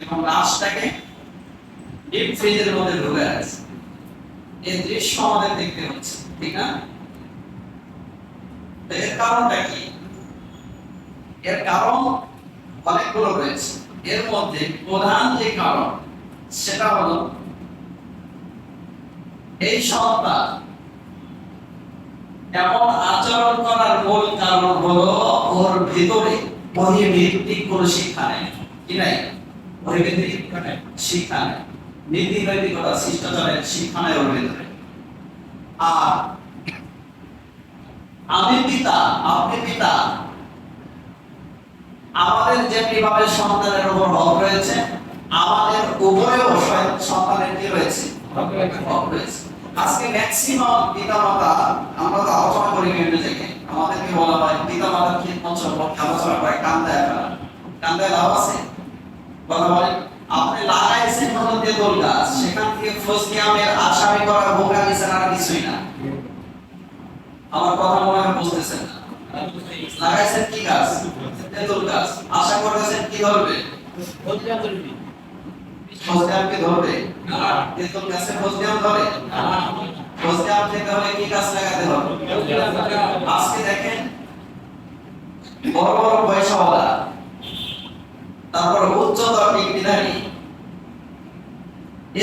এবং লাশটাকে ডিপ ফ্রিজের মধ্যে ঢুকে আছে। এই দৃশ্য আমাদের দেখতে হচ্ছে, ঠিক না? এর কারণটা কি? এর কারণ অনেকগুলো রয়েছে। এর মধ্যে প্রধান যে কারণ সেটা হলো এই সন্তান এমন আচরণ করার মূল কারণ হলো ওর ভিতরে বহির্ভিত্তিক কোনো শিক্ষা নেই। কি নাই? বহির্ভিত্তিক শিক্ষা নেই, নীতি নৈতিকতা শিষ্টাচারের শিক্ষা নেই ওর ভিতরে। আর আমি পিতা, আপনি পিতা, আমাদের যেমনি ভাবে সন্তানের উপর হক রয়েছে, আমাদের উপরেও সন্তানের কি রয়েছে? হক রয়েছে। আজকে ম্যাক্সিমাম পিতামাতা, আমরা তো আলোচনা করি বিভিন্ন জায়গায়, আমাদেরকে বলা হয় পিতামাতার খিদমত সম্পর্কে আলোচনা করে কান্দায় ফেলা। কান্দায় লাভ আছে? কথা বলেন। আপনি লাগাইছেন হলো তেঁতুল গাছ, সেখান থেকে ফজলি আমের আসামি করা বোকা নিছেন, আর কিছুই না। আমার কথা মনে হয় বুঝতেছেন না। লাগাইছেন কি গাছ? তেঁতুল গাছ। আশা করতেছেন কি ধরবে? ফজলি আমকে ধরবে? তেঁতুল গাছে ফজলি আম ধরে? ফজলি আম খেতে হলে কি গাছ লাগাতে হবে? আজকে দেখেন বড় বড় পয়সাওয়ালা, তারপর উচ্চতর ডিগ্রিধারী,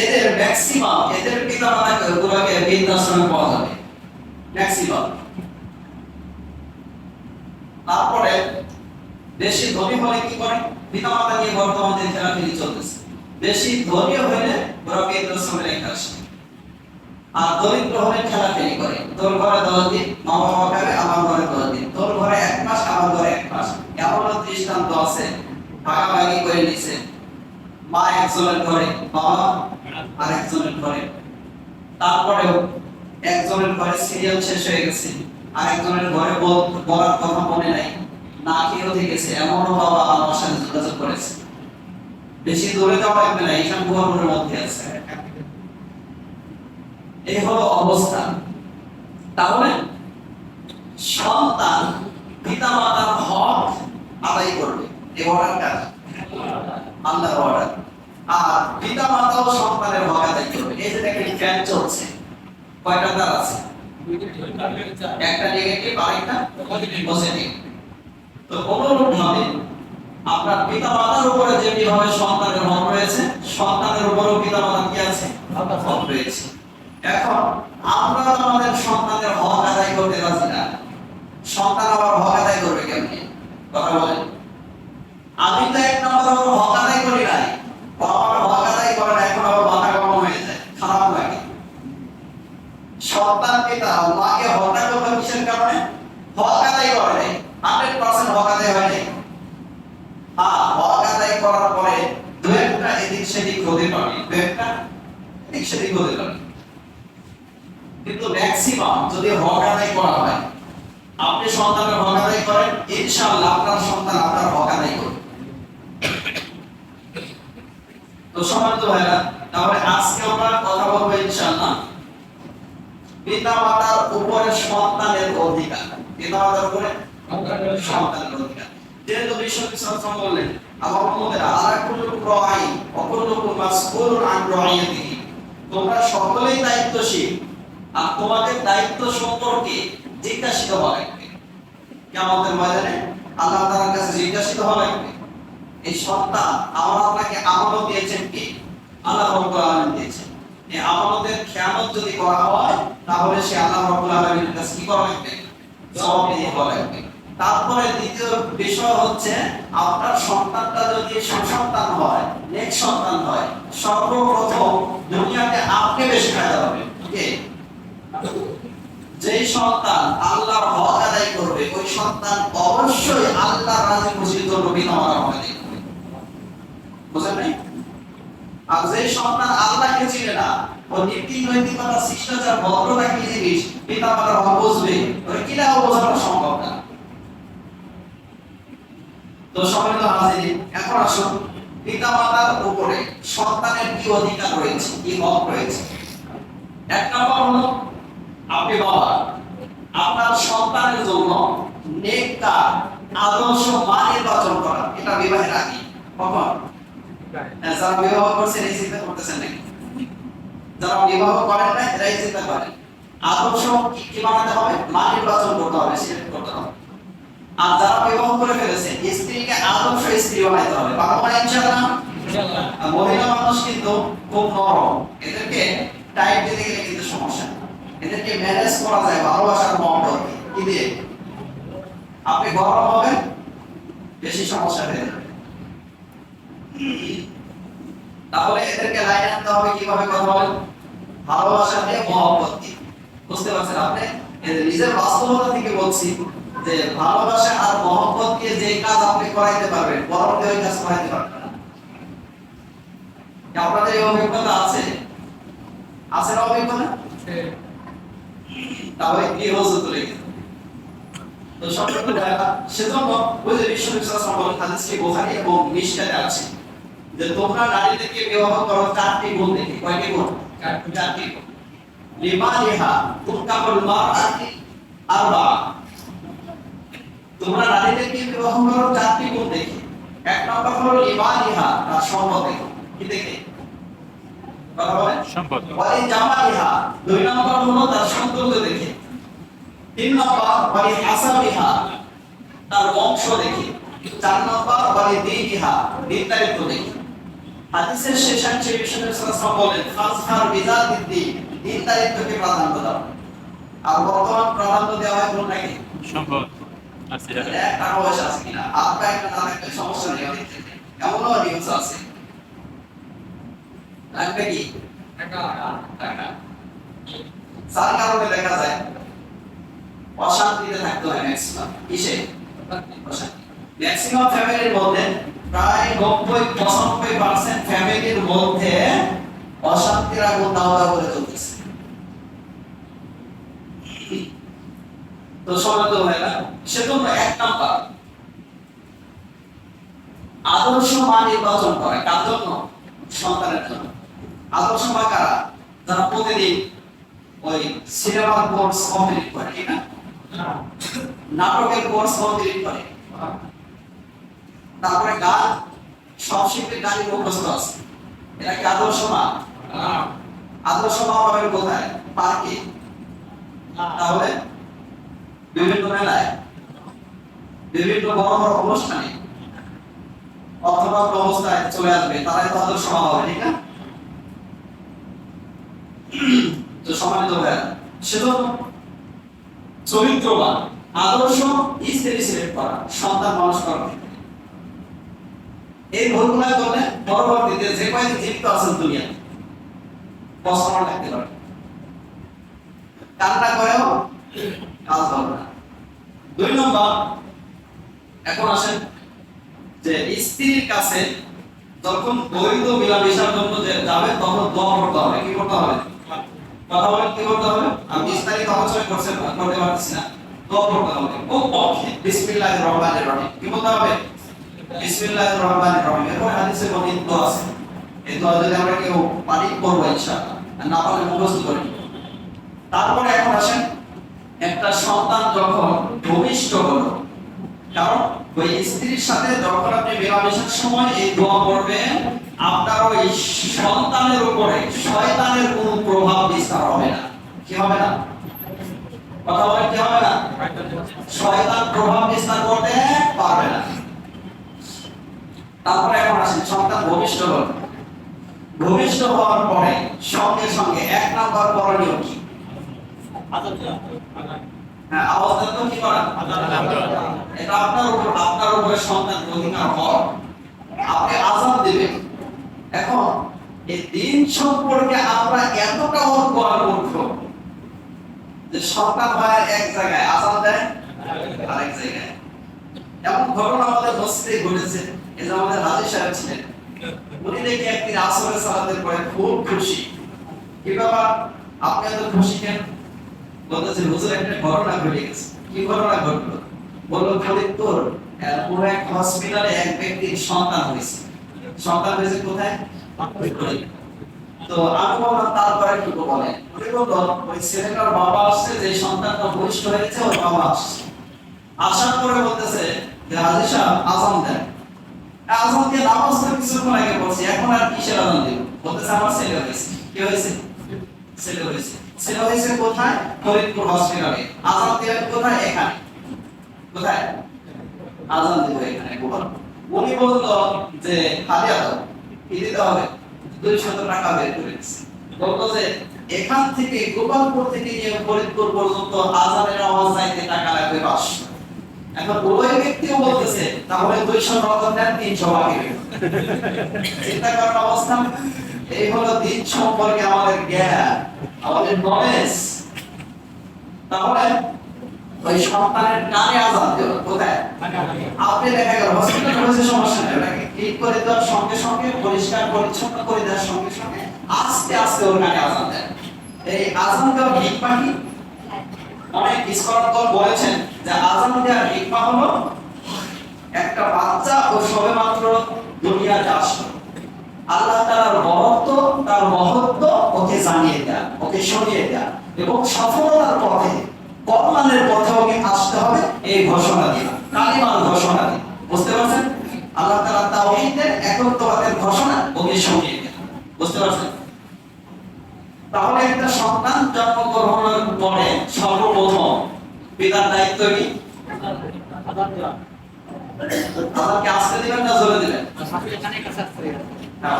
এদের ম্যাক্সিমাম এদের পিতামাতা গুলোকে বৃদ্ধাশ্রমে পাওয়া যাবে ম্যাক্সিমাম। তারপরে বেশি ধনী হলে কি করে? পিতামাতা নিয়ে বর্তমানে খেলাখেলি চলতেছে। বেশি ধনী হলে ওরা বৃদ্ধাশ্রমে রেখে আসে, আর দরিদ্র হলে খেলাখেলি করে। তোর ঘরে 10 দিন, মামা বাবা খাবে, আমার ঘরে 10 দিন। তোর ঘরে 1 মাস, আমার ঘরে 1 মাস। এমন দৃষ্টান্ত আছে, ভাগাভাগি করে নিছে। মা একজনের ঘরে, বাবা আর একজনের ঘরে। তারপরেও একজনের ঘরে সিরিয়াল শেষ হয়ে গেছে, আর একজনের ঘরে বলার কথা মনে নাই, না খেয়েও গেছে। এমনও বাবা আমার সাথে যোগাযোগ করেছে। বেশি দূরে যাওয়া লাগবে না, এইখান গুহার মধ্যে আছে। এই হলো অবস্থা। তাহলে সন্তান পিতামাতার হক আদায় করবে, এই অর্ডার কাজ আল্লাহর অর্ডার। আর পিতামাতাও সন্তানের হক আদায় করবে। এই যে দেখেন ফ্যান চলছে, কয়টা তার আছে? একটা নেগেটিভ আর একটা পজিটিভ। তো অনুরূপ ভাবে আপনার পিতামাতার উপরে যেমনি ভাবে সন্তানের হক রয়েছে, সন্তানের উপরেও পিতামাতার কি আছে? হক রয়েছে। এখন আমরা আমাদের সন্তানের হক আদায় করতে রাজি না, সন্তান আবার হক আদায় করবে কেমনে? কথা বলেন। আমি তো 1 নম্বর হক আদায় করি নাই, বাবার হক আদায় করে না, এখন আবার মাথা গরম হয়ে যায়, খারাপ লাগে। সন্তান পিতা মাকে হত্যা করবে কিসের কারণে? হক আদায় করে নাই, 100% হক আদায় হয় নাই। হক আদায় করার পরে দু একটা এদিক সেদিক হতে পারে, দু একটা এদিক সেদিক হতে পারে, কিন্তু ম্যাক্সিমাম যদি হক আদায় করা হয়, আপনি সন্তানের হক আদায় করেন, ইনশাআল্লাহ আপনার সন্তান আপনার হক আদায় করবে। তো সম্মানিত ভাইরা, তাহলে আজকে আমরা কথা বলবো ইনশাআল্লাহ পিতামাতার উপরে সন্তানের অধিকার। পিতামাতার উপরে সন্তানের অধিকার। যেহেতু বিশ্বনবী সাল্লাল্লাহু আলাইহি ওয়াসাল্লাম বললেন, আল্লাহ মুহাম্মদের আলাকুল্লুকুম রাঈ ওয়া কুল্লুকুম মাসউলুন আন রাঈয়াতিহি, তোমরা সকলেই দায়িত্বশীল, আর তোমাদের দায়িত্ব সম্পর্কে জিজ্ঞাসিত হওয়া লাগবে। কিয়ামতের ময়দানে আল্লাহ তাআলার কাছে জিজ্ঞাসিত হওয়া লাগবে, এই সন্তান আমার আপনাকে আমানত দিয়েছেন কে? আল্লাহ রাব্বুল আলামিন দিয়েছেন। এই আমানতের খেয়ানত যদি করা হয়, তাহলে সে আল্লাহ রাব্বুল আলামিনের কাছে কি করা লাগবে? জবাব দিয়ে করা লাগবে। তারপরে দ্বিতীয় বিষয় হচ্ছে, আপনার সন্তানটা যদি সন্তান হয়, নেক সন্তান হয়, সর্বপ্রথম দুনিয়াতে আপনি বেশি ফায়দা হবে। কে? যেই সন্তান আল্লাহর হক আদায় করবে, ওই সন্তান অবশ্যই আল্লাহর রাজি খুশির জন্য পিতামাতার হক আদায় করবে। বুঝেন নাই? আর যে সন্তান আল্লাহকে চিনে না, ও নীতি নৈতিকতা শিষ্টাচার ভদ্রতা কি জিনিস পিতামাতার হক বুঝবে, ওই কিনা বোঝানো সম্ভব না। তো সম্মানিত হাজিরিন, এখন আসুন পিতামাতার উপরে সন্তানের কি অধিকার রয়েছে, কি হক রয়েছে। 1 নম্বর হলো, আপনি বাবা আপনার সন্তানের জন্য নেক কাজ, আদর্শ মান নির্বাচন করা। এটা বিবাহের আগে। কখন? যারা বিবাহ করছেন এই চিন্তা করতেছেন নাকি? যারা বিবাহ করেন না এরা এই চিন্তা করেন। আদর্শ কি বানাতে হবে? মান নির্বাচন করতে হবে, সিলেক্ট করতে হবে। আর যারা বিবাহ করে ফেলেছে স্ত্রীকে আদর্শ স্ত্রী বানাইতে হবে। বাবা মা ইনশাআল্লাহ। মহিলা মানুষ কিন্তু খুব নরম, এদেরকে টাইপ দিতে গেলে কিন্তু সমস্যা। এদেরকে ম্যানেজ করা যায় ভালোবাসার মহব্বত কি দিয়ে। আপনি গরম হবেন, বেশি সমস্যা হয়ে যাবে। তাহলে এদেরকে লাইন আনতে হবে কিভাবে কথা বলেন? ভালোবাসা দিয়ে, মহব্বত দিয়ে। বুঝতে পারছেন আপনি? নিজের বাস্তবতা থেকে বলছি যে ভালোবাসা আর মহব্বত দিয়ে যে কাজ আপনি করাইতে পারবেন, গরম দিয়ে ওই কাজ করাইতে পারবেন না। আপনাদের এই অভিজ্ঞতা আছে? আছে না অভিজ্ঞতা? তাহলে কি হচ্ছে তুলে তো সবটুকু দেখা। সেজন্য ওই যে বিশ্ব বিশ্বসম্পদ হাদিসটি বুখারী এবং মিশকাতে আছে যে তোমরা নারীদেরকে বিবাহ করো চারটি গুণ দেখে। কয়টি গুণ? চারটি গুণ। লিমালিহা তুকাবুল মারআতি আরবা। তোমরা নারীদেরকে বিবাহ করো চারটি গুণ দেখে। এক নম্বর হলো লিমালিহা, তার সম্পদ দেখে। কি দেখে? কথা বলেন। সম্পদ। ওয়ালি জামালিহা, দুই নম্বর হলো তার সৌন্দর্য দেখে। তিন নম্বর ওয়ালি হাসাবিহা, তার বংশ দেখে। চার নম্বর ওয়ালি দীনিহা, দিনদারিত্ব দেখে। হাদিসের শেষাংশে বিশ্বনবী সাল্লাল্লাহু আলাইহি ওয়াসাল্লাম বলেন ফাসফার বিযাতিদ্দি, দিনদারিত্বকে প্রাধান্য দাও। আর বর্তমান প্রাধান্য দেওয়া হয় কোনটাকে? সম্পদ। আছে টাকা পয়সা আছে কিনা, আপনার একটা না একটা সমস্যা নেই। এমনও নিউজ আছে লাগবে কি টাকা। যার কারণে দেখা যায় অশান্তিতে থাকতে হয় ম্যাক্সিমাম। কিসে? অশান্তি। ম্যাক্সিমাম ফ্যামিলির মধ্যে প্রায় 90-95% ফ্যামিলির মধ্যে অশান্তির আগুন দাওয়া করে চলতেছে। তো সমাজ হয় না। সেজন্য এক নাম্বার আদর্শ মা নির্বাচন করে। কার জন্য? সন্তানের জন্য। আদর্শ মা কারা? যারা প্রতিদিন ওই সিনেমার কোর্স কমপ্লিট করে, ঠিক না? নাটকের কোর্স কমপ্লিট করে, তারপরে গান, সব শিল্পীর গানই মুখস্থ আছে। এরা কি আদর্শ মা? আদর্শ মা পাবেন কোথায়? পার্কে। তাহলে বিভিন্ন মেলায়, বিভিন্ন বড় বড় অনুষ্ঠানে অর্থনৈতিক অবস্থায় চলে আসবে, তারাই তো আদর্শ মা হবে, ঠিক না? তো সম্মানিত ভাইরা, সেজন্য চরিত্রবান আদর্শ স্ত্রী সিলেক্ট করা, সন্তান মানুষ করা। এই ভুলগুলো করলে পরবর্তীতে যে কয়েকদিন জীবিত আছেন দুনিয়াতে কষ্ট লাগতে পারে। কান্না করেও কাজ হবে না। দুই নম্বর, এখন আসেন যে স্ত্রীর কাছে যখন বৈধ মিলামেশার জন্য যাবে তখন দোয়া করতে হবে। কি করতে হবে? কথা বলেন, কি করতে হবে? আমি বিস্তারিত আলোচনা করতে পারছি না। দোয়া করতে হবে খুব পক্ষে। বিসমিল্লাহির রহমানির রহিম। কি বলতে হবে? বিসমিল্লাহির রহমানির রহিম। এরকম হাদিসে বর্ণিত আছে। এই দোয়া যদি আমরা কেউ পারি করব ইনশাআল্লাহ, আর না পারলে মুখস্থ করে নিব। তারপরে এখন আসেন একটা সন্তান যখন ভূমিষ্ঠ হলো, কারণ ওই স্ত্রীর সাথে যখন আপনি মেলামেশার সময় এই দোয়া পড়বেন, আপনার ওই সন্তানের উপরে শয়তানের কোনো প্রভাব বিস্তার হবে না। কি হবে না? কথা বলেন, কি হবে না? শয়তান প্রভাব বিস্তার করতে পারবে না। তারপরে এখন আসেন সন্তান ভূমিষ্ঠ হল। ভূমিষ্ঠ হওয়ার পরে সঙ্গে সঙ্গে এক নাম্বার করণীয় কি? হ্যাঁ, আওয়াজ দেন তো, কি করা? এটা আপনার উপরে সন্তান অধিকার হক। আপনি আযান দিবেন। এখন এই দিন সম্পর্কে আমরা এতটা অজ্ঞান মূর্খ যে সন্তান হয় এক জায়গায়, আযান দেয় আরেক জায়গায়। এমন ঘটনা আমাদের মসজিদে ঘটেছে। এই যে আমাদের হাজী সাহেব ছিলেন, উনি দেখি একদিন আসরের সালাতের পরে খুব খুশি। কি ব্যাপার, আপনি এত খুশি কেন? বলতেছে হুজুর একটা ঘটনা ঘটে গেছে। কি ঘটনা ঘটলো? বলল ফরিদপুর পুরো এক হসপিটালে এক ব্যক্তির সন্তান হয়েছে। সন্তান হয়েছে কোথায়? তো আমি বললাম তারপরে কি বলে? উনি বলল ওই ছেলেটার বাবা আসছে, যে সন্তানটা ভূমিষ্ঠ হয়েছে ওর বাবা আসছে। আসার পরে বলতেছে যে হাজী সাহেব আযান দেন। আজান দিয়ে নামাজ তো কিছুক্ষণ আগে পড়ছি, এখন আর কিসের আজান দিব? বলতেছে আমার ছেলে হয়েছে। কি হয়েছে? ছেলে হয়েছে। ছেলে হয়েছে কোথায়? ফরিদপুর হসপিটালে। আজান দেবেন কোথায়? এখানে। কোথায় আজান দেব? এখানে। উনি বললো যে হাদিয়া দাও, কি দিতে হবে? 200 টাকা বের করে দিচ্ছে। বলতো যে এখান থেকে গোপালপুর থেকে নিয়ে ফরিদপুর পর্যন্ত আজানের আওয়াজ চাইতে টাকা লাগবে 500। এখন ওই ব্যক্তিও বলতেছে তাহলে 200 নগদ নেন, 300 বাকি। চিন্তা করার অবস্থা। এই হলো দিন সম্পর্কে আমাদের জ্ঞান, আমাদের নলেজ। তাহলে ওই সন্তানের কানে আজান দেব কোথায়? আপনি দেখা গেল হসপিটালে হয়েছে, সমস্যা নেই, ওটাকে ক্লিক করে দেওয়ার সঙ্গে সঙ্গে, পরিষ্কার পরিচ্ছন্ন করে দেওয়ার সঙ্গে সঙ্গে আস্তে আস্তে ওর কানে আজান দেন। এই আজান দেওয়ার হিকমা কি? অনেক স্কলারগণ বলেছেন যে আজান দেওয়ার হিকমা হলো একটা বাচ্চা ও সবেমাত্র দুনিয়াতে আসলো, আল্লাহ তাআলার বরত্ব, তার মহত্ব ওকে জানিয়ে দেয়া, ওকে শুনিয়ে দেয়া, এবং সফলতার পথে, কল্যাণের পথে ওকে আসতে হবে এই ঘোষণা দিয়ে, কালিমার ঘোষণা দিয়ে। বুঝতে পারছেন? আল্লাহ তাআলা তাওহীদের একত্ববাদের ঘোষণা ওকে শুনিয়ে দেয়া। বুঝতে পারছেন? তাহলে একটা সন্তান জন্মগ্রহণের পরে সর্বপ্রথম পিতার দায়িত্ব কি? আজানকে আসতে দিবেন না জোরে দিবেন?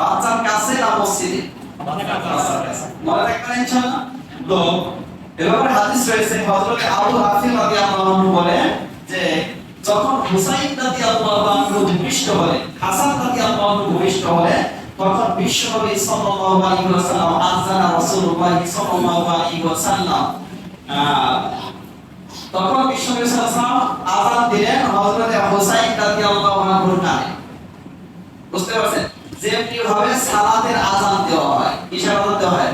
বাচ্চার কাছে না মসজিদে? মনে রাখবেন ইনশাআল্লাহ। তো এভাবে হাদিস রয়েছে, হযরত আবু হাফিজ রাদিয়াল্লাহু আনহু বলেন যে যখন হুসাইন রাদিয়াল্লাহু আনহু ভূমিষ্ঠ হলেন, হাসান রাদিয়াল্লাহু আনহু ভূমিষ্ঠ হলেন, তখন বিশ্বনবী সাল্লাল্লাহু আলাইহি ওয়াসাল্লাম, আযানা রাসূলুল্লাহ সাল্লাল্লাহু আলাইহি ওয়াসাল্লাম, তখন বিশ্বনবী সাল্লাল্লাহু আলাইহি ওয়াসাল্লাম আযান দিলেন হযরত হুসাইন রাদিয়াল্লাহু আনহুর কানে। বুঝতে পারছেন? যেমনি ভাবে সালাতের আযান দেওয়া হয়, কিসের আযান দেওয়া হয়?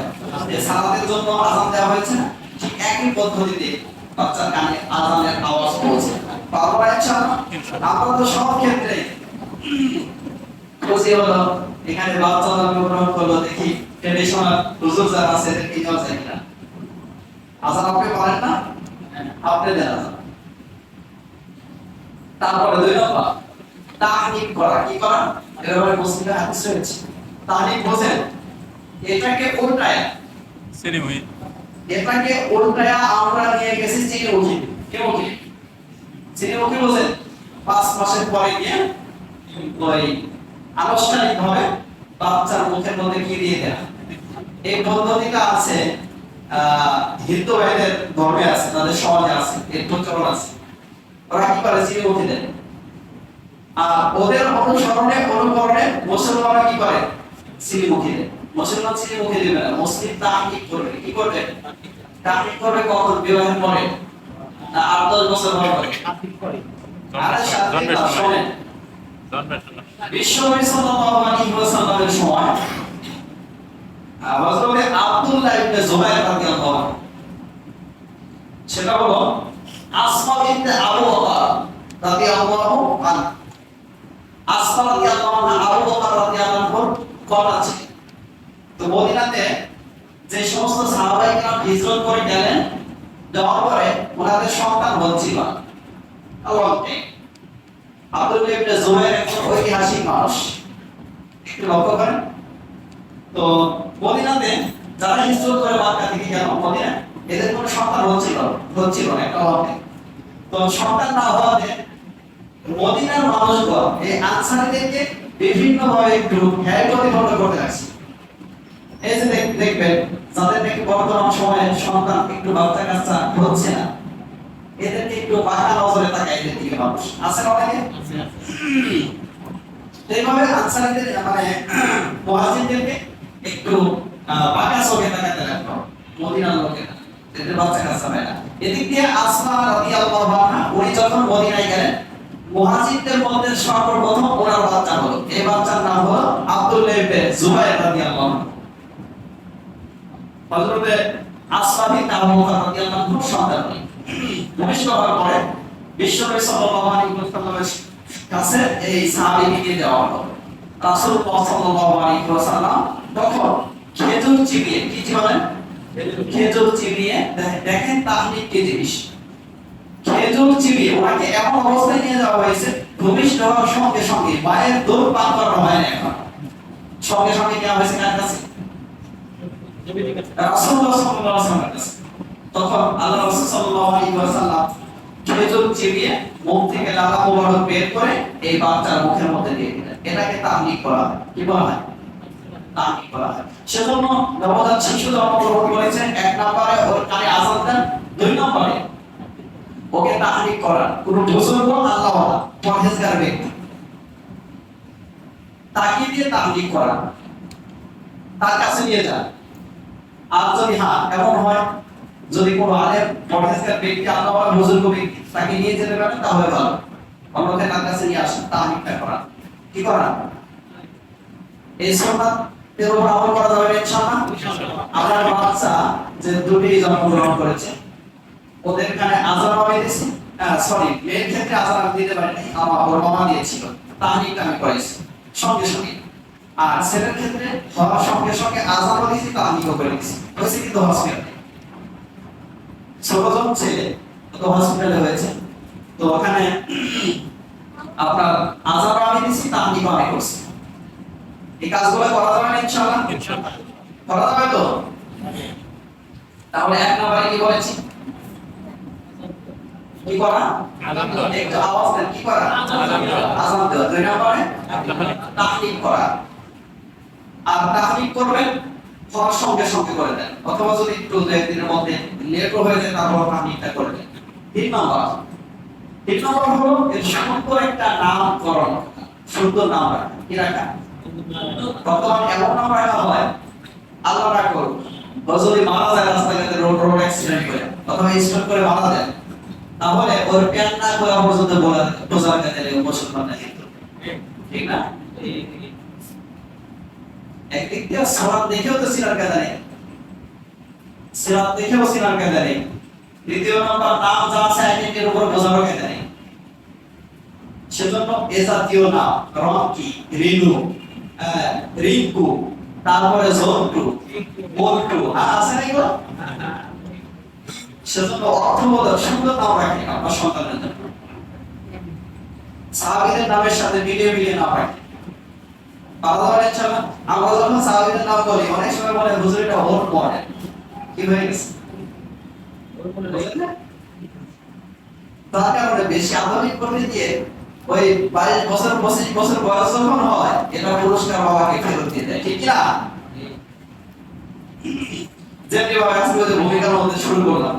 যে সালাতের জন্য আযান দেওয়া হয়েছে না, ঠিক একই পদ্ধতিতে বাচ্চার কানে আযানের আওয়াজ পৌঁছে। পারবো ইনশাআল্লাহ। আমরা তো সব ক্ষেত্রে খুশি হলো এখানে বাচ্চা জন্মগ্রহণ করলো, দেখি ট্রেডিশনাল হুজুর যারা আছে এদেরকে নিয়ে যায় কিনা। আযান আপনি পারেন না, আপনি দেন আযান। তারপরে 2 নম্বর তাহনিক করা। কি করা? এভাবে মুসলিমের হাদিস রয়েছে। তাহনিক বোঝেন? এটাকে উল্টায়া, এটাকে উল্টায়া আমরা নিয়ে গেছি চিনিমুখী। চিনিমুখী, চিনিমুখী বোঝেন? 5 মাসের পরে গিয়ে ওই আনুষ্ঠানিক ভাবে বাচ্চার মুখের মধ্যে কি দিয়ে দেয়া। এই পদ্ধতিটা আছে হিন্দু ভাইদের ধর্মে আছে, তাদের সমাজে আছে, এর প্রচলন আছে। ওরা কি করে? চিনিমুখী দেয়। আর ওদের অনুসরণে অনুকরণে মুসলমানরা কি করে? চিনিমুখী দেয়। মুসলমান চিনিমুখী দিবে না, মুসলিম তাহনিক করবে। কি করবে? তাহনিক করবে কখন? বিবাহের পরে না 8-10 বছর পরে করে? আরে সাথে শোনেন, বিশ্বনবী সাল্লাল্লাহু আলাইহি ওয়াসাল্লামের সময় হযরত আব্দুল্লাহ ইবনে জুবাইর রাদিয়াল্লাহু আনহু, সেটা হলো আসমা বিনতে আবু বকর রাদিয়াল্লাহু আনহু, আসমা রাদিয়াল্লাহু আনহা আবু বকর রাদিয়াল্লাহু আনহুর কন্যা ছিলেন। তো মদিনাতে যে সমস্ত সাহাবায়ে কেরাম হিজরত করে গেলেন, যাওয়ার পরে ওনাদের সন্তান হচ্ছিল না। আব্দুল্লাহ ইবনে জুবাইর একজন ঐতিহাসিক মানুষ, একটু লক্ষ্য করেন। তো মদিনাতে যারা হিজরত করে মক্কা থেকে গেল মদিনা, এদের কোনো সন্তান হচ্ছিল না, একটা অভাবে। তো সন্তান না হওয়াতে মদিনার মানুষগণ এই আনসারীদেরকে বিভিন্ন ভাবে একটু হ্যায় প্রতিপন্ন করতে লাগছে। এই যে দেখবেন যাদের নাকি বর্তমান সময়ে সন্তান একটু বাচ্চা কাচ্চা হচ্ছে না, এদেরকে একটু বাঁকা নজরে তাকায় এদের দিকে মানুষ আছে না অনেকে। এইভাবে আনসারীদের মানে মুহাজিরদেরকে একটু বাঁকা চোখে তাকাতে লাগলো মদিনার লোকেরা, এদের বাচ্চা কাচ্চা হয় না। এদিক দিয়ে আসমা রাদিয়াল্লাহু আনহা উনি যখন মদিনায় গেলেন, মুহাজিরদের মধ্যে সর্বপ্রথম ওনার বাচ্চা হলো, এই বাচ্চার নাম হলো আব্দুল্লাহ ইবনে জুবাইর রাদিয়াল্লাহু আনহু। হযরত আসমা বিনতে আবু বকর রাদিয়াল্লাহু আনহুর সন্তান। ভূমিষ্ঠ হওয়ার পরে বিশ্বনবী সাল্লাল্লাহু আলাইহি ওয়াসাল্লামের কাছে এই সাহাবীকে নিয়ে যাওয়া হলো। রাসূলুল্লাহ সাল্লাল্লাহু আলাইহি ওয়াসাল্লাম তখন খেজুর চিবিয়ে, কি বলেন? খেজুর চিবিয়ে, দেখেন তাহনিক কি জিনিস। খেজুর চিবিয়ে ওনাকে এমন অবস্থায় নিয়ে যাওয়া হয়েছে ভূমিষ্ঠ হওয়ার সঙ্গে সঙ্গে মায়ের দুধ পান করানো হয় না, এখন সঙ্গে সঙ্গে নেওয়া হয়েছে কার কাছে? রাসূলুল্লাহ সাল্লাল্লাহু আলাইহি ওয়াসাল্লামের কাছে। তখন আল্লাহ রাসূল সাল্লাল্লাহু আলাইহি ওয়াসাল্লাম খেজুর চিবিয়ে মুখ থেকে লালা মোবারক বের করে এই বাচ্চার মুখের মধ্যে দিয়ে দিলেন। এটাকে তাহনিক করা হয়। কি বলা হয়? তাহনিক করা হয়। সেজন্য নবজাত শিশু জন্মগ্রহণ করেছে, এক নম্বরে ওর কানে আযান দেন, দুই নম্বরে ওকে তাহনিক করা কোন বুজুর্গ আল্লাহওয়ালা পরহেজগার ব্যক্তি তাকে দিয়ে তাহনিক করা, তার কাছে নিয়ে যান। আর যদি এমন হয় যদি কোনো আলেম পরহেজগার ব্যক্তি আল্লাহওয়ালা বুজুর্গ ব্যক্তি তাকে নিয়ে যেতে পারেন তাহলে ভালো, অন্যথায় তার কাছে নিয়ে আসেন, তাহনিকটা করা। কি করা? এই সুন্নাত এর উপর আমল করা যাবে ইনশাআল্লাহ। আপনার বাচ্চা যে দুটি জন্মগ্রহণ করেছে ওদের কানে আযান আমি দিয়েছি, সরি মেয়ের ক্ষেত্রে আযান আমি দিতে পারিনি, আমার ওর মামা দিয়েছিল, তাহনিকটা আমি করেছি সঙ্গে সঙ্গে। আর ছেলের ক্ষেত্রে হওয়ার সঙ্গে সঙ্গে আযানও দিয়েছি, তাহনিকও করে দিয়েছি। হয়েছে কিন্তু হসপিটালে ছোটজন ছেলে তো হসপিটালে হয়েছে, তো ওখানে আপনার আযান আমি দিয়েছি, তাহনিকও আমি করছি। এই কাজগুলো করা যাবে না ইনশাআল্লাহ? ইনশাআল্লাহ করা যাবে তো। তাহলে এক নম্বরে কি বলেছি? কি করা? আযান দেওয়া। একটু আওয়াজ দেন, কি করা? আযান দেওয়া। দুই নম্বরে তাহনিক করা। আর তাহনিক করবেন হওয়ার সঙ্গে সঙ্গে করে দেন, অথবা যদি একটু দুই একদিনের মধ্যে লেটও হয়ে যায় তারপর তাহনিকটা করে দেন। তিন নম্বর হলো এর সুন্দর একটা নামকরণ, সুন্দর নাম রাখা। কি রাখা? বর্তমানে এমন নাম রাখা হয়, আল্লাহ না করুক ও যদি মারা যায় রাস্তাঘাটে রোড অ্যাক্সিডেন্ট করে অথবা স্ট্রোক করে মারা যায়, তাহলে ওর প্যান না করা পর্যন্ত বোঝার কাছে মুসলমান না, কিন্তু ঠিক না? একদিক দিয়ে সালাত দেখেও তো সিনার কায়দা নেই, সিরাত দেখেও সিনার কায়দা নেই। দ্বিতীয় নম্বর নাম যা আছে আইডেন্টিটির উপর বোঝানোর কায়দা নেই। সেজন্য এ জাতীয় নাম রকি, রিনু, রিঙ্কু, তারপরে জন্টু, মন্টু আছে না এগুলো? সেজন্য অর্থবোধক সুন্দর নাম রাখেন আপনার সন্তানের জন্য। সাহাবীদের নামের সাথে মিলিয়ে নাম রাখেন। আমরা যখন সাহাবীদের নাম বলি অনেক সময় বলে হুজুর এটা ওর পড়ে, কি হয়ে গেছে? তার কারণে বেশি আধুনিক করতে গিয়ে ওই 22 বছর 25 বছর বয়স যখন হয় এটা পুরস্কার বাবাকে ফেরত দিয়ে দেয়, ঠিক না? যেমনি ভাবে আজকে যে ভূমিকার মধ্যে শুরু করলাম,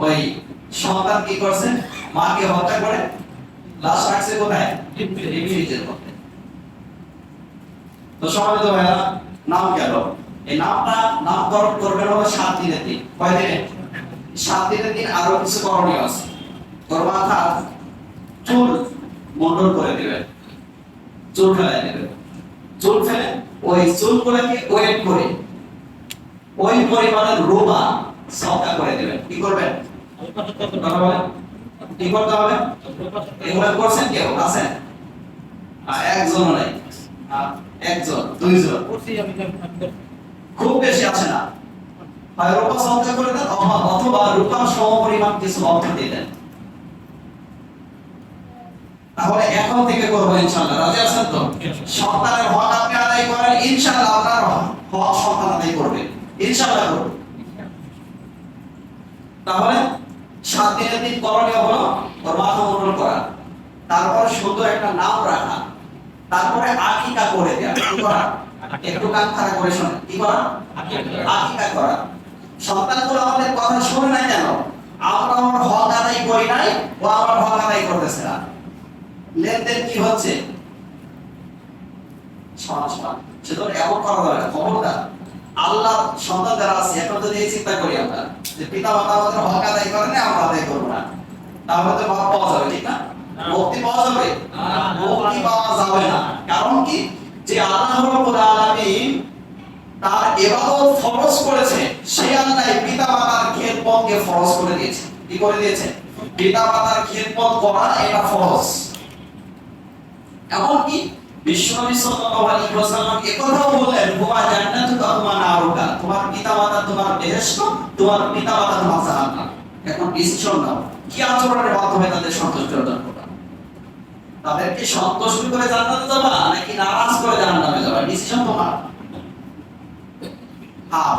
ওই সন্তান কি করছে, মাকে হত্যা করে লাশ রাখছে কোথায়? ফ্রিজের মধ্যে। তো সম্মানিত ভাইরা, নাম গেল, এই নামটা নামকরণ করবেন হলো 7 দিনের দিন। কয় দিনে? 7 দিনের দিন। আরো কিছু করণীয় আছে। ওর মাথা চুল মন্ডল করে দিবেন, চুল ফেলাই দিবেন, চুল ফেলে ওই চুলগুলোকে ওয়েট করে ওই পরিমাণের রোমা সবটা করে দিবেন। কি করবেন? কি করতে হবে? এগুলো করছেন কেউ আছেন? একজন নাই, একজন দুইজন, খুব বেশি আছে না। হয় রূপা সবটা করে দেন অথবা রূপার সমপরিমাণ কিছু অর্থ দিয়ে দেন। তাহলে এখন থেকে করবো ইনশাআল্লাহ। রাজি আছেন তো? সন্তানের হক আপনি আদায় করেন, ইনশাআল্লাহ আপনার হক সন্তান আদায় করবে, ইনশাআল্লাহ করবে। তাহলে 7 দিনের দিন করণীয় হলো ওর মাথা মুন্ডন করা, তারপর সুন্দর একটা নাম রাখা, তারপরে আকিকা করে দেয়া। কি করা? একটু কান খাড়া করে শোনেন। কি করা? আকিকা করা। সন্তানগুলো আমাদের কথা শুনে না কেন? আমরা আমার হক আদায় করি নাই, ও আমার হক আদায় করতেছে না। লেনদেন কি হচ্ছে? সমান। সেজন্য এমন করা যাবে না, খবরদার। আল্লাহ সন্তান যারা আছে এখন যদি এই চিন্তা করি আমরা যে পিতা মাতা আমাদের হক আদায় করে না, আমরা আদায় করবো না, তাহলে তো মাপ পাওয়া যাবে, ঠিক না? মুক্তি পাওয়া যাবে? মুক্তি পাওয়া যাবে না। কারণ কি? যে আল্লাহ রাব্বুল আলামিন তার ইবাদত ফরজ করেছে, সেই আল্লাহ পিতা মাতার খেদমতকে ফরজ করে দিয়েছে। কি করে দিয়েছে? পিতা মাতার খেদমত করা এটা ফরজ। এমনকি বিশ্বনবী সাল্লাল্লাহু আলাইহি ওয়াসাল্লাম একথাও বললেন, হুয়া জান্নাতুকা ওয়া নারুকা, তোমার পিতামাতা তোমার বেহেশত, তোমার পিতামাতা তোমার জান্নাত। এখন ডিসিশন নাও, কি আচরণের মাধ্যমে তাদের সন্তুষ্টি অর্জন করবে। তাদেরকে সন্তুষ্ট করে জান্নাতে যাবা নাকি নারাজ করে জাহান্নামে যাবা, ডিসিশন তোমার।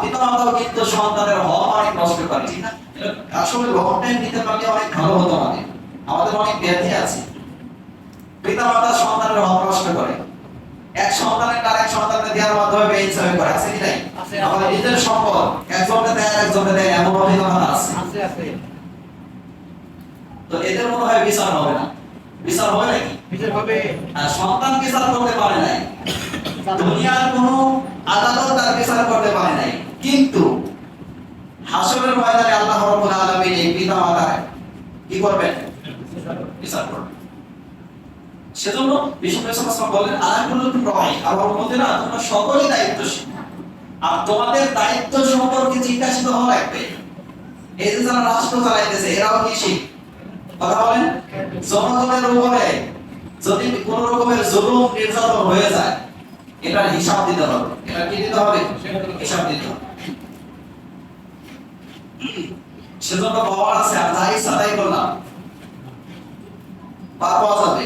পিতা মাতাও কিন্তু সন্তানের হক অনেক নষ্ট করে, ঠিক না? আসলে লং টাইম নিতে পারলে অনেক ভালো হতো। আমাদের অনেক ব্যাধি আছে, পিতা মাতা সন্তানের হক নষ্ট করে, এক সন্তানের আরেক সন্তানকে দেওয়ার মাধ্যমে বেইনসাফি করে, আছে কি নাই? আমাদের নিজের সম্পদ একজনকে দেয় আরেকজনকে দেয়, এমন অভিজ্ঞতা আছে। তো এদের মনে হয় বিচার হবে না, বিচার হবে নাকি? বিচার হবে। সন্তান বিচার করতে পারে নাই, দুনিয়ার কোনো আদালত তার বিচার করতে পারে নাই, কিন্তু হাসরের ময়দানে আল্লাহ রাব্বুল আলামিন এই পিতা মাতার কি করবেন? বিচার করবেন। সেজন্য বিষ্ণু সাল্লাল্লাহু বলেন আলাকুল্লুকুম রাই, আমার উম্মতেরা তোমরা সকলেই দায়িত্বশীল, আর তোমাদের দায়িত্ব সম্পর্কে জিজ্ঞাসিত হওয়া লাগবে। এই যে যারা রাষ্ট্র চালাইতেছে এরাও কি শিখ? কথা বলেন। জনগণের উপরে যদি কোন রকমের জুলুম নির্যাতন হয়ে যায়, এটার হিসাব দিতে হবে। এটা কি দিতে হবে? হিসাব দিতে হবে। সেজন্য পাওয়ার আছে, আর যাই সাদাই করলাম পাওয়া যাবে।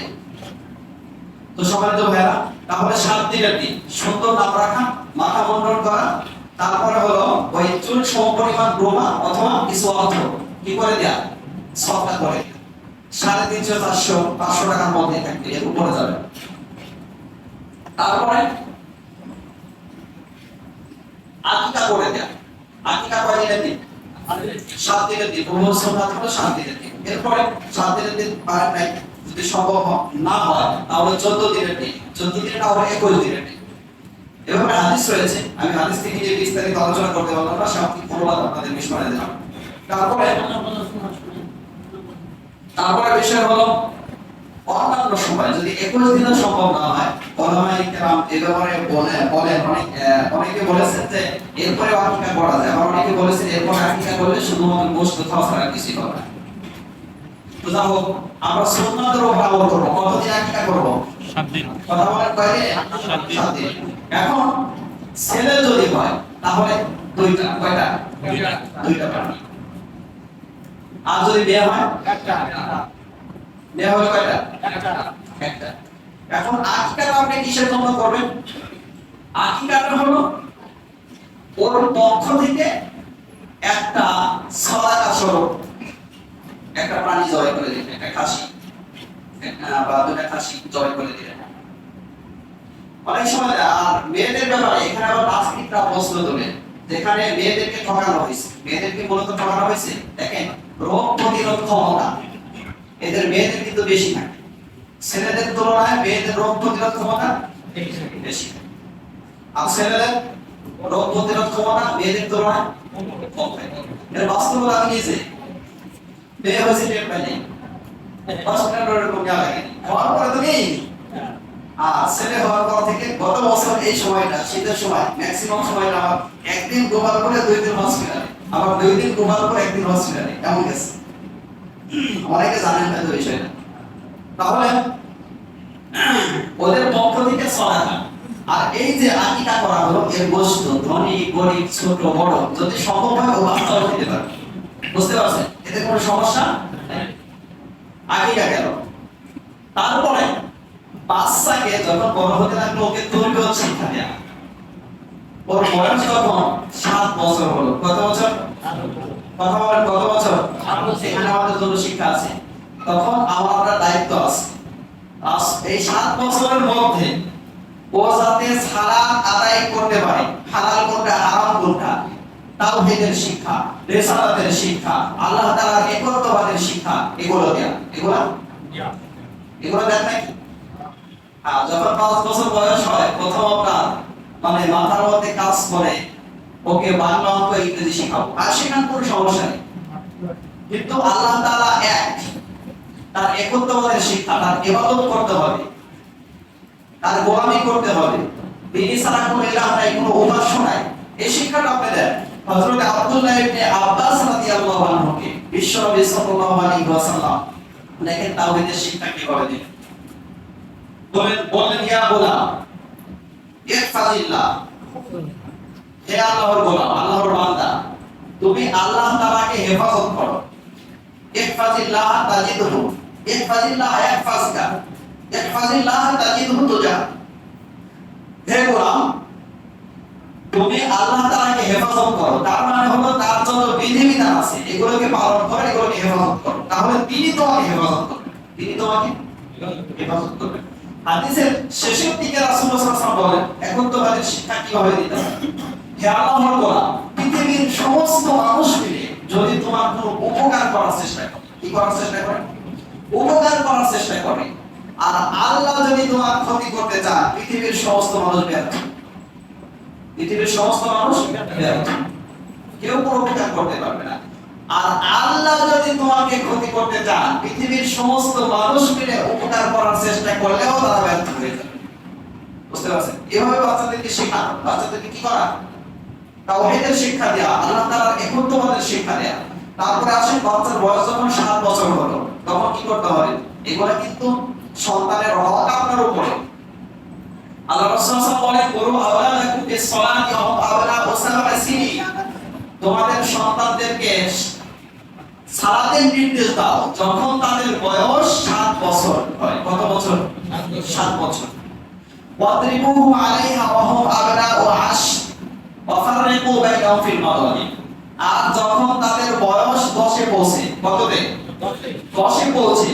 তো সম্মানিত ভাইরা, তাহলে 7 দিনের দিন সুন্দর নাম রাখা, মাথা মুন্ডন করা, তারপরে হলো ওই চুল সমপরিমাণ ব্রহ্মা অথবা কিছু অর্থ কি করে দেয়া, সবটা করে 350 400 500 টাকার মধ্যে থাকবে, এর উপরে যাবে। তারপরে আকিকা করে দেয়া। আকিকা কয় দিনের দিন? 7 দিনের দিন। প্রমোশন না থাকলে 7 দিনের দিন। এরপরে 7 দিনের দিন পারেন নাই, যদি সম্ভব না হয় তাহলে 14 দিনের দিন, 14 দিন না হলে 21 দিনের দিন। এভাবে হাদিস রয়েছে, আমি হাদিস থেকে যে বিস্তারিত আলোচনা করতে পারলাম না, সাময়িক অনুবাদ আপনাদের বিস্ময়ে দিলাম। তারপরে বিষয় হলো অন্যান্য সময় যদি 21 দিনে সম্ভব না হয়, ওলামায়ে কেরাম এই ব্যাপারে বলেন অনেকে বলেছেন যে এরপরে আকিকা করা যায়, আবার অনেকে বলেছেন এরপরে আকিকা করলে শুধুমাত্র গোশত খাওয়া ছাড়া কিছু হবে না। তো যাই হোক, আমরা সুন্নাতের উপর আমল করব। কতদিন আকিকা করব? 7 দিন। কথা বলেন কয়দিন? 7 দিন। এখন ছেলে যদি হয় তাহলে দুইটা, কয়টা? দুইটা পাবে। আর যদি মেয়ে হয় একটা। মেয়ে হলে কয়টা? একটা। এখন আকিকাটা আপনি কিসের জন্য করবেন? আকিকাটা হলো ওর পক্ষ থেকে একটা সাদাকা স্বরূপ একটা প্রাণী জয় করে দিবেন, একটা খাসি বা দুটা খাসি জয় করে দিবেন। অনেক সময় আর মেয়েদের ব্যাপারে এখানে আবার নাস্তিকরা প্রশ্ন তোলে, যেখানে মেয়েদেরকে ঠকানো হয়েছে। মেয়েদেরকে মূলত ঠকানো হয়েছে, দেখেন রোগ প্রতিরোধ ক্ষমতা এদের মেয়েদের কিন্তু বেশি থাকে, ছেলেদের তুলনায় মেয়েদের রোগ প্রতিরোধ ক্ষমতা বেশি। আর ছেলেদের রোগ প্রতিরোধ ক্ষমতা মেয়েদের তুলনায় কম থাকে। এর বাস্তবতা আমি নিজে মেয়ে হয়েছে টের পাই নাই, হসপিটালের কোনো লাগে হওয়ার পরে তো নেই। আর ছেলে হওয়ার পর থেকে গত বছর এই সময়টা শীতের সময় ম্যাক্সিমাম সময়টা আমার একদিন গোপাল করে 2 দিন হসপিটালে, আবার 2 দিন গোপাল করে 1 দিন হসপিটালে, এমন গেছে। অনেকে জানেন হয়তো বিষয়টা। তাহলে ওদের পক্ষ থেকে সহায়তা। আর এই যে আকিকা করা হলো, এর গোশত ধনী গরিব ছোট বড় যদি সম্ভব হয় ও বাচ্চাও দিতে পারবে। বুঝতে পারছেন? এতে কোনো সমস্যা নেই। আকিকা গেল। তারপরে বাচ্চাকে যখন বড় হতে লাগলো ওকে তরবিয়ত শিক্ষা দেয়া। ওর বয়স যখন 7 বছর হলো, কত বছর? কথা বলেন কত বছর? এখানে আমাদের জন্য শিক্ষা আছে। তখন আমাদের দায়িত্ব আছে এই 7 বছরের মধ্যে ও যাতে সালাত আদায় করতে পারে, হালাল কোনটা হারাম কোনটা, তাওহীদের শিক্ষা, রিসালাতের শিক্ষা, আল্লাহ তাআলার একত্ববাদের শিক্ষা, এগুলো দেয়া। এগুলো দেন নাকি? যখন 5 বছর বয়স হয় প্রথম আপনার মানে মাথার মধ্যে কাজ করে ওকে বাংলা অঙ্ক ইংরেজি শেখাবো, আর শেখার কোনো সমস্যা নেই। কিন্তু আল্লাহ তাআলা এক, তার একত্ববাদের শিক্ষা, তার ইবাদত করতে হবে, তার গোলামি করতে হবে, তিনি ছাড়া কোনো ইলাহ নাই, কোনো উপাস্য নাই, এই শিক্ষাটা আপনি দেন। হযরত আব্দুল্লাহ ইবনে আব্বাস রাদিয়াল্লাহু আনহুকে বিশ্বনবী সাল্লাল্লাহু আলাইহি ওয়াসাল্লাম দেখেন তাওহীদের শিক্ষা কিভাবে দিলেন। বলেন ইয়া গোলাম ইহফাজিল্লাহ, হে আল্লাহর গোলাম, আল্লাহর বান্দা, তুমি আল্লাহ তাআলাকে হেফাজত করো। ইহফাজিল্লাহ তাজিদহু, ইহফাজিল্লাহ ইয়াহফাজকা, ইহফাজিল্লাহ তাজিদহু তুজা। হে গোলাম, তুমি আল্লাহ তাআলাকে হেফাজত করো, তার মানে হলো তার যত বিধিবিধান আছে এগুলোকে পালন করো, এগুলোকে হেফাজত করো, তাহলে তিনি তোমাকে হেফাজত করবেন, তিনি তোমাকে হেফাজত করবেন। হাদিসের শেষের দিকে রাসূলুল্লাহ সাল্লাল্লাহু আলাইহি ওয়াসাল্লাম বলেন, এখন তোমাদের শিক্ষা কিভাবে দিতে হবে। হে আল্লাহর গোলাম, পৃথিবীর সমস্ত মানুষ মিলে যদি তোমার কোনো উপকার করার চেষ্টা করে, কি করার চেষ্টা করে? উপকার করার চেষ্টা করে, আর আল্লাহ যদি তোমার ক্ষতি করতে চান, পৃথিবীর সমস্ত মানুষ ব্যর্থ, পৃথিবীর সমস্ত মানুষ ব্যর্থ, কেউ কোনো উপকার করতে পারবে না। আর আল্লাহ যদি তোমাকে ক্ষতি করতে চান, পৃথিবীর সমস্ত মানুষ মিলে উপকার করার চেষ্টা করলেও তারা ব্যর্থ হয়ে যাবে। বুঝতে পারছেন? এভাবে বাচ্চাদেরকে শেখানো, বাচ্চাদেরকে কি করা? তাওহীদের শিক্ষা দেয়া, আল্লাহ তাআলার একত্ববাদের শিক্ষা দেয়া। তারপরে আসেন বাচ্চার বয়স যখন 7 বছর হলো, তখন কি করতে হবে? এগুলা কিন্তু সন্তানের হক আপনার উপরে। আল্লাহ রাসূল সাল্লাল্লাহু আলাইহি ওয়াসাল্লাম বলেন, "কুরু আওলাদাকুম বিস-সালাতি ওয়া হুম আবনাউ সাব'a সিনিন।" তোমাদের সন্তানদেরকে সালাতের নির্দেশ দাও যখন তাদের বয়স 7 বছর হয়। কত বছর? 7 বছর। ওয়াদরিবুহুম আলাইহা ওয়া হুম আবনাউ 10 ওয়া ফাররিকু বাইনাহুম ফিল মাদাজি। আর যখন তাদের বয়স 10 এ পৌঁছে, কততে? 10 এ পৌঁছে,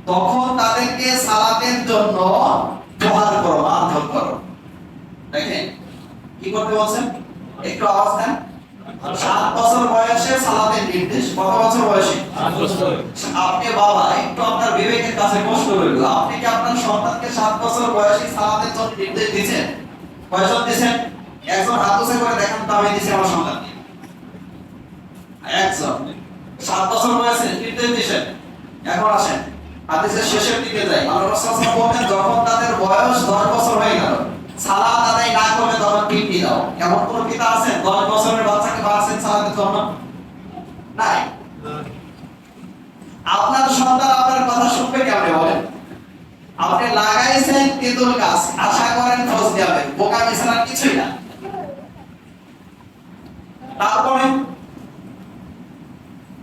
তখন তাদেরকে সালাতের জন্য জোহার করো, মারধর করো। দেখেন কি করতে বলছেন, একটু আওয়াজ দেন। 7 বছর বয়সে সালাতের নির্দেশ। কত বছর বয়সে? 7 বছর। আপনি বাবা, একটু আপনার বিবেকের কাছে প্রশ্ন রইল, আপনি কি আপনার সন্তানকে 7 বছর বয়সে সালাতের জন্য নির্দেশ দিয়েছেন? কয়জন দিয়েছেন? একজন হাত উঁচু করে দেখান তো, আমি দিয়েছি আমার সন্তানকে। একজন 7 বছর বয়সে নির্দেশ দিয়েছেন। এখন আসেন হাদিসের শেষের দিকে যাই। আল্লাহ রাসূল সাল্লাল্লাহু আলাইহি ওয়াসাল্লাম বলেন, যখন তাদের বয়স 10 বছর হয়ে গেল, সালাত আদায় না করলে তখন পিটি দাও। এমন কোন পিতা আছেন 10 বছরের বাচ্চাকে বাড়াচ্ছেন সালাতের জন্য? নাই। আপনার সন্তান আপনার কথা শুনবে কেমনে বলেন? আপনি লাগাইছেন তেঁতুল গাছ, আশা করেন ফল দিবে, বোকা মিশানোর কিছুই না। তারপরে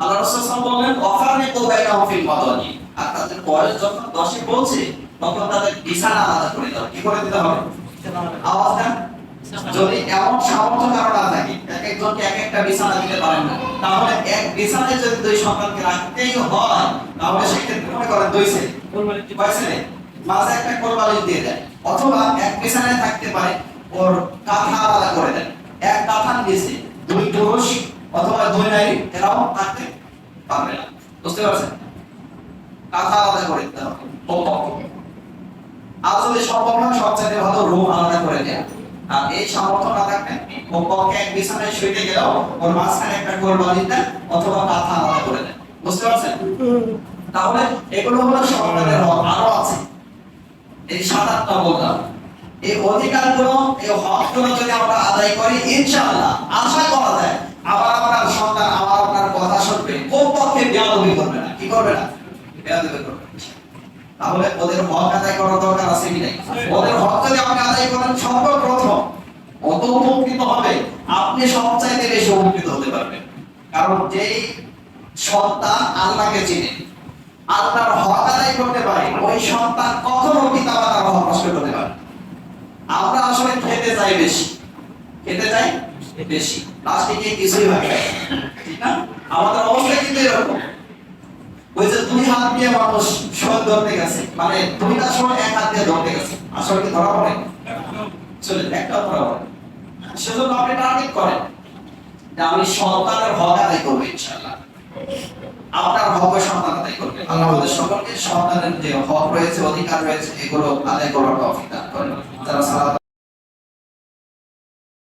আল্লাহ রাসূল সাল্লাল্লাহু আলাইহি ওয়াসাল্লাম বলেন, "ওয়াফারিকু বাইনাহুম ফিল মাদাজি।" আর তাদের বয়স যখন 10 এ পৌঁছে, তখন তাদের বিছানা আলাদা করে দাও। কি করে দিতে হবে? আওয়াজ দেন। যদি এমন সামর্থ্য কারো না থাকে, এক একজনকে এক একটা বিছানা দিতে পারেন না, তাহলে এক বিছানায় যদি 2 সন্তানকে রাখতেই হয়, তাহলে সেক্ষেত্রে মনে করেন 2 ছেলে, কয় ছেলে? মাঝে একটা কোলবালিশ দিয়ে দেন, অথবা এক বিছানায় থাকতে পারে, ওর কাঁথা আলাদা করে দেন। এক কাঁথার নিচে 2 পুরুষ অথবা 2 নারী, এরাও থাকতে পারবে না। বুঝতে পারছেন? কাঁথা আলাদা করে দিতে হবে। আর যদি সম্ভব হয়, সবচেয়ে ভালো রুম আলাদা করে দেয়া। আর এই সামর্থ্য না থাকলে পক্ষে এক বিছানায় শুইতে গেলেও ওর মাঝখানে একটা কোলবালিশ দেন অথবা কাঁথা আলাদা করে দেন। বুঝতে পারছেন? তাহলে এগুলো হলো সন্তানের হক। আরো আছে, এই 7-8টা বললাম। এই অধিকারগুলো, এই হকগুলো যদি আমরা আদায় করি, ইনশাআল্লাহ আশা করা যায় আবার আপনার সন্তান আমার আপনার কথা শুনবে, কমপক্ষে বেয়াদবি করবে না। কি করবে না? বেয়াদবি করবে। তাহলে ওদের হক আদায় করার দরকার আছে কি নাই? ওদের হক যদি আপনি আদায় করেন, সর্বপ্রথম কত উপকৃত হবে, আপনি সবচাইতে বেশি উপকৃত হতে পারবেন। কারণ যেই সন্তান আল্লাহকে চিনে, আল্লাহর হক আদায় করতে পারে, ওই সন্তান কখনো পিতামাতার হক নষ্ট করতে পারে। আমরা আসলে খেতে চাই বেশি, খেতে চাই বেশি, লাস্টে গিয়ে কিছুই হয় না, ঠিক না? আমাদের অবস্থা কিন্তু এরকম। ওই যে 2 হাত দিয়ে মানুষ শোধ ধরতে গেছে, মানে 2টা সময় 1 হাত দিয়ে ধরতে গেছে, আসলে কি ধরা পড়ে? চলে একটা ধরা পড়ে। সেজন্য আপনি টার্গেট করেন যে আমি সন্তানের হক আদায় করবো, ইনশাআল্লাহ আপনার হক সন্তান আদায় করবে। আল্লাহ আমাদের সকলকে সন্তানের যে হক রয়েছে, অধিকার রয়েছে, এগুলো আদায় করার তৌফিক দান করেন। যারা সালাত